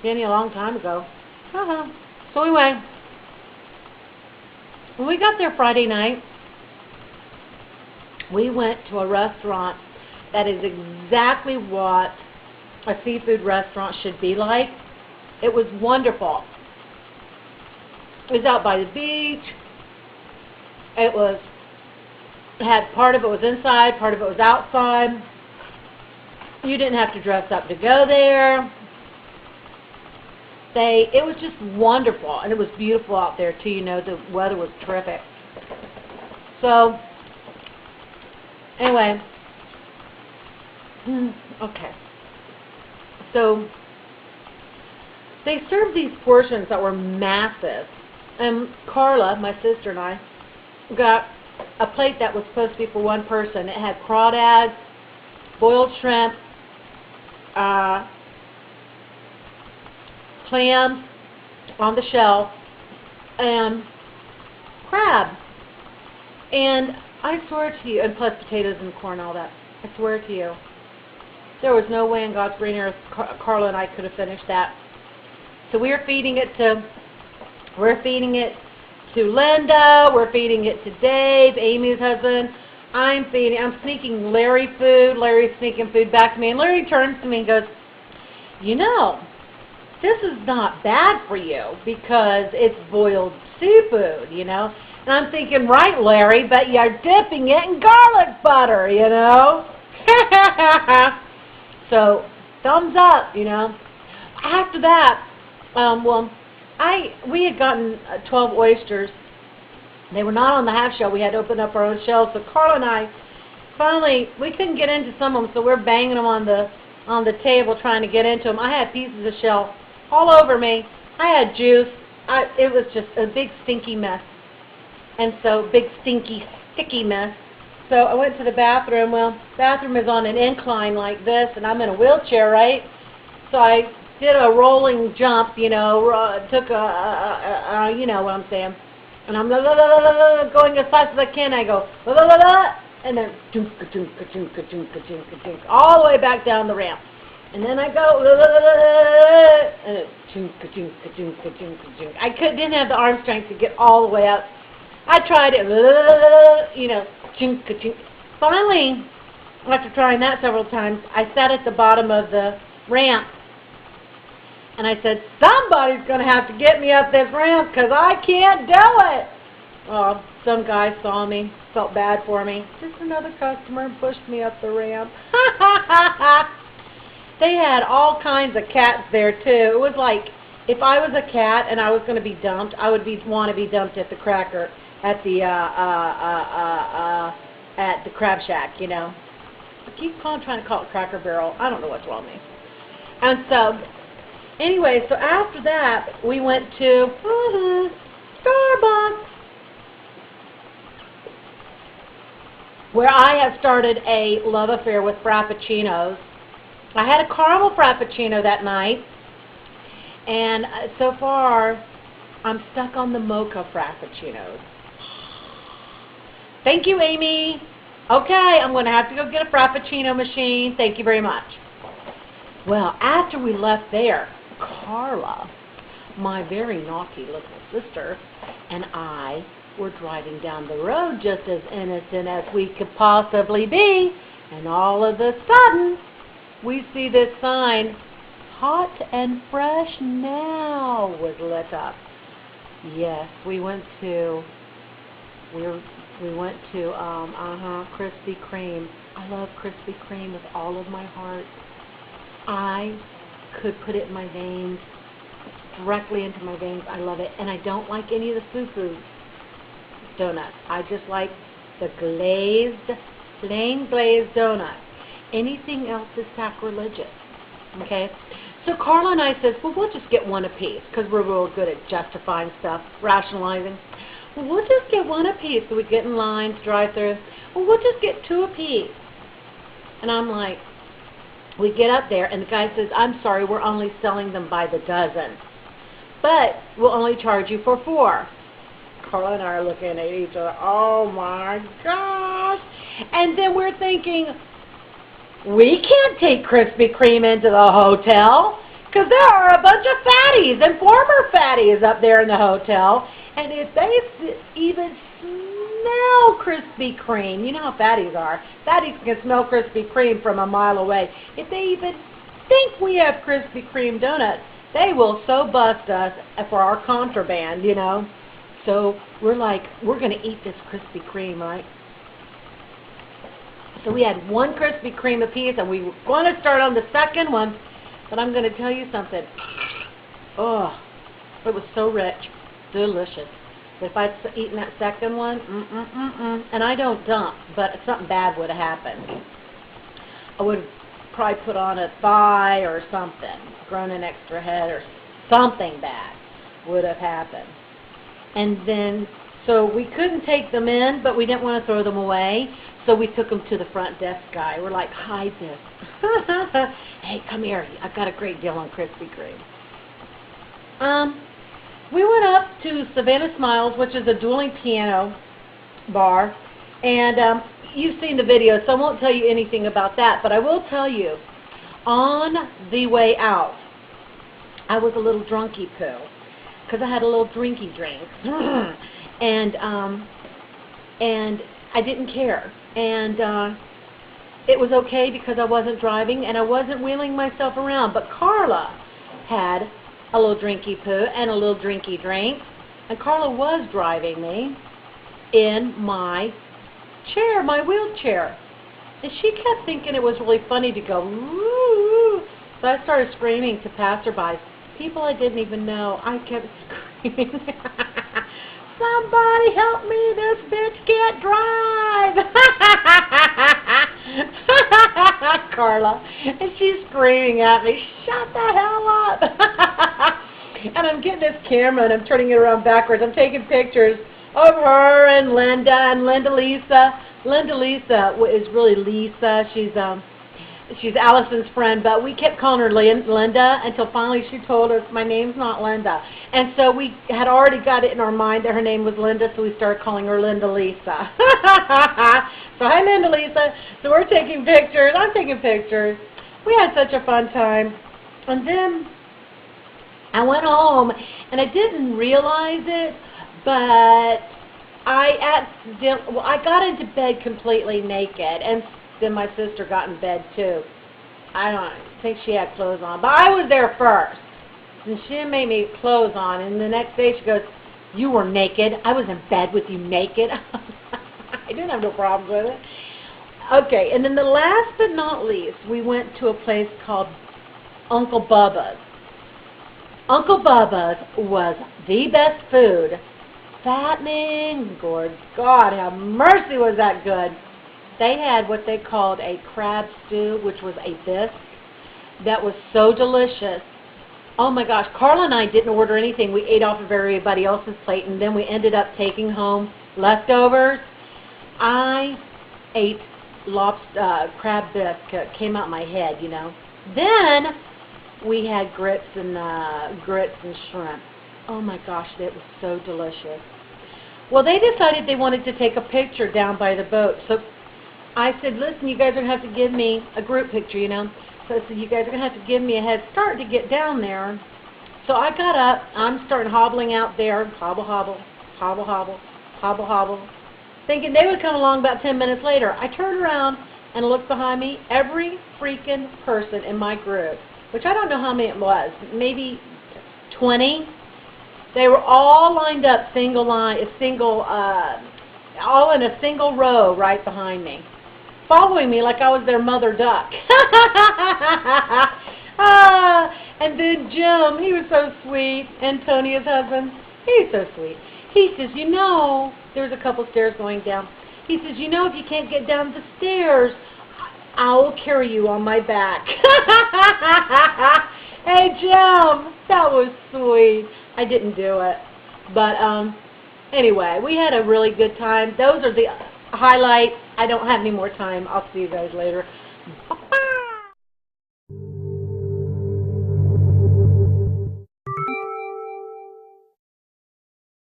Danny a long time ago. So anyway, when we got there Friday night, we went to a restaurant that is exactly what a seafood restaurant should be like. It was wonderful. It was out by the beach. It had part of it was inside, part of it was outside. You didn't have to dress up to go there. It was just wonderful, and it was beautiful out there too. You know, the weather was terrific. So, anyway, okay. So, they served these portions that were massive, and Carla, my sister, and I got a plate that was supposed to be for one person. It had crawdads, boiled shrimp, clams on the shell, and crab. And I swear to you, and plus potatoes and corn, all that. I swear to you, there was no way in God's green earth Carla and I could have finished that. So we're feeding it to Linda. We're feeding it to Dave, Amy's husband. I'm sneaking Larry food. Larry's sneaking food back to me. And Larry turns to me and goes, you know, this is not bad for you because it's boiled seafood, you know. And I'm thinking, right, Larry, but you're dipping it in garlic butter, you know. So, thumbs up, you know. After that, we had gotten 12 oysters. They were not on the half shell. We had to open up our own shells. So Carla and I, finally, we couldn't get into some of them, so we're banging them on the table trying to get into them. I had pieces of shell all over me. I had juice. It was just a big stinky mess. And so, big stinky, sticky mess. So I went to the bathroom. Well, the bathroom is on an incline like this, and I'm in a wheelchair, right? So I did a rolling jump, you know, took you know what I'm saying. And I'm going as fast as I can. I go, and then all the way back down the ramp. And then I go, and I didn't have the arm strength to get all the way up. I tried it, you know, finally, after trying that several times, I sat at the bottom of the ramp, and I said, somebody's going to have to get me up this ramp because I can't do it. Well, some guy saw me, felt bad for me. Just another customer pushed me up the ramp. They had all kinds of cats there, too. It was like, if I was a cat and I was going to be dumped, I would want to be dumped at the Crab Shack, you know. I keep trying to call it Cracker Barrel. I don't know what's wrong with me. And so, anyway, so after that, we went to Starbucks, where I have started a love affair with Frappuccinos. I had a caramel Frappuccino that night, and so far, I'm stuck on the mocha Frappuccinos. Thank you, Amy. Okay, I'm going to have to go get a Frappuccino machine. Thank you very much. Well, after we left there, Carla, my very naughty little sister, and I were driving down the road just as innocent as we could possibly be, and all of a sudden, we see this sign, hot and fresh now, was lit up. Yes, we went to Krispy Kreme. I love Krispy Kreme with all of my heart. I could put it in my veins, directly into my veins. I love it. And I don't like any of the foo-foo donuts. I just like the plain glazed donut. Anything else is sacrilegious. Okay? So Carla and I said, well, we'll just get one apiece, because we're real good at justifying stuff, rationalizing. Well, we'll just get one apiece. So we get in line to drive through. Well, we'll just get two apiece. And I'm like, we get up there, and the guy says, I'm sorry, we're only selling them by the dozen. But we'll only charge you for 4. Carla and I are looking at each other, oh my gosh. And then we're thinking, we can't take Krispy Kreme into the hotel. Because there are a bunch of fatties and former fatties up there in the hotel, and if they even smell Krispy Kreme, you know how fatties are. Fatties can smell Krispy Kreme from a mile away. If they even think we have Krispy Kreme donuts, they will so bust us for our contraband, you know. So we're like, we're going to eat this Krispy Kreme, right? So we had one Krispy Kreme apiece, and we were going to start on the second one, but I'm going to tell you something. Oh, it was so rich, delicious. If I'd eaten that second one, and I don't dump, but something bad would have happened. I would have probably put on a thigh or something, grown an extra head, or something bad would have happened. And then, so we couldn't take them in, but we didn't want to throw them away, so we took them to the front desk guy. We're like, hide this. Hey, come here. I've got a great deal on Krispy Kreme. We went up to Savannah Smiles, which is a dueling piano bar, and you've seen the video, so I won't tell you anything about that, but I will tell you, on the way out, I was a little drunky poo, because I had a little drinky drink, and I didn't care, and it was okay because I wasn't driving, and I wasn't wheeling myself around, but Carla had a little drinky poo and a little drinky drink, and Carla was driving me in my chair, my wheelchair, and she kept thinking it was really funny to go, woo, so I started screaming to passerbys, people I didn't even know. I kept screaming, somebody help me, this bitch can't drive. Carla, and she's screaming at me, shut the hell up. And I'm getting this camera and I'm turning it around backwards. I'm taking pictures of her and Linda Lisa. Linda Lisa is really Lisa. She's Allison's friend, but we kept calling her Linda until finally she told us, my name's not Linda. And so we had already got it in our mind that her name was Linda, so we started calling her Linda Lisa. So hi, Linda Lisa. So we're taking pictures. I'm taking pictures. We had such a fun time. And then I went home, and I didn't realize it, but I got into bed completely naked, and then my sister got in bed too. I don't think she had clothes on, but I was there first, and she made me clothes on, and the next day she goes, you were naked? I was in bed with you naked? I didn't have no problem with it. Okay, and then the last but not least, we went to a place called Uncle Bubba's. Uncle Bubba's was the best food. Fattening, good God, have mercy, was that good. They had what they called a crab stew, which was a bisque that was so delicious. Oh my gosh, Carla and I didn't order anything. We ate off of everybody else's plate, and then we ended up taking home leftovers. I ate crab bisque. It came out my head, you know. Then we had grits and shrimp. Oh my gosh, that was so delicious. Well, they decided they wanted to take a picture down by the boat. So I said, listen, you guys are going to have to give me a group picture, you know. So I said, you guys are going to have to give me a head start to get down there. So I got up. I'm starting hobbling out there. Hobble, hobble, hobble, hobble, hobble, hobble. Thinking they would come along about 10 minutes later. I turned around and looked behind me. Every freaking person in my group, which I don't know how many it was, maybe 20. They were all lined up, all in a single row right behind me, following me like I was their mother duck. And then Jim, he was so sweet, Antonia's husband, he's so sweet. He says, you know, there's a couple stairs going down. He says, you know, if you can't get down the stairs, I'll carry you on my back. Hey, Jim, that was sweet. I didn't do it. But anyway, we had a really good time. Those are the highlights. I don't have any more time. I'll see you guys later. Bye.